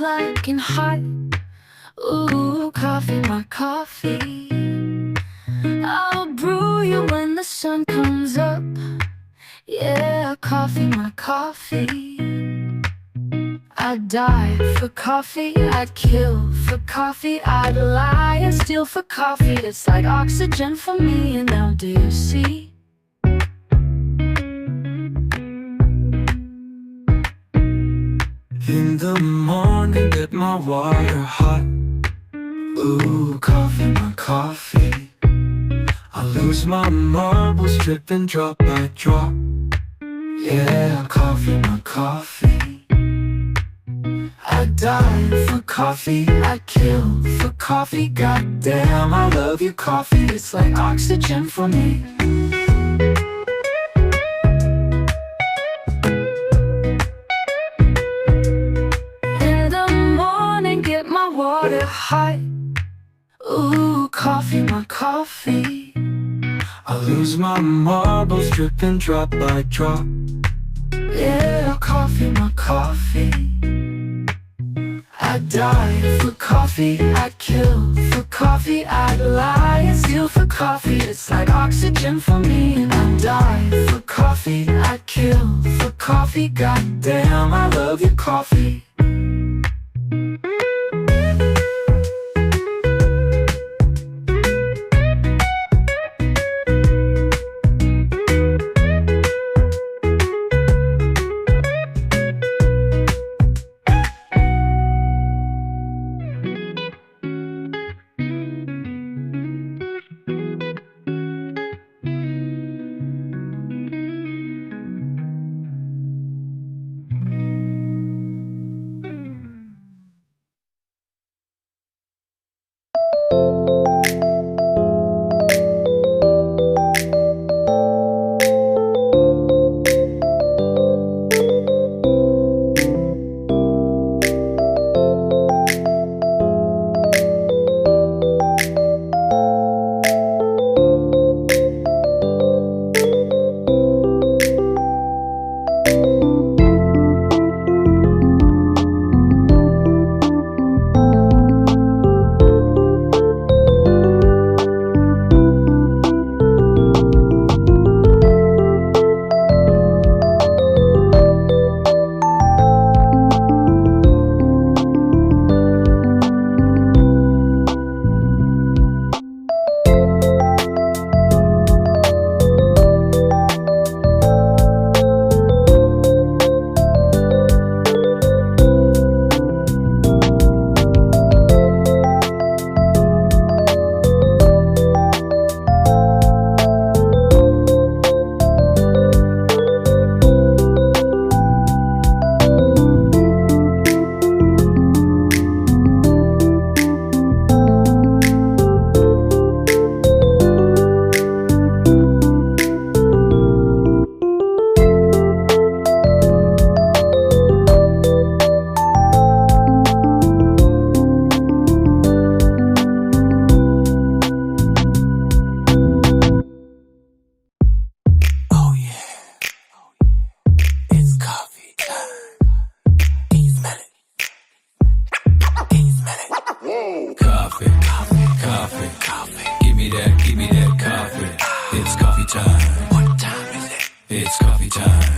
like and hot. Ooh, coffee, my coffee. I'll brew you when the sun comes up. Yeah, coffee, my coffee. I'd die for coffee, I'd kill for coffee, I'd lie and steal for coffee. It's like oxygen for me, and now do you see? In the morning, get my water hot. Ooh, coffee, my coffee. I lose my marbles, dripping drop by drop. Yeah, coffee, my coffee. I'd die for coffee, I'd kill for coffee. Goddamn, I love you, coffee. It's like oxygen for me. In the morning, get my water hot. Ooh, coffee, my coffee. I lose my marbles, dripping drop by drop. Yeah, coffee, my coffee. I'd die for coffee, I'd kill for coffee, I'd lie and steal for coffee. It's like oxygen for me, and I'd die for coffee, I'd kill for coffee. Goddamn, I love you, coffee. Coffee, coffee, coffee. Give me that coffee. It's coffee time. What time is it? It's coffee time.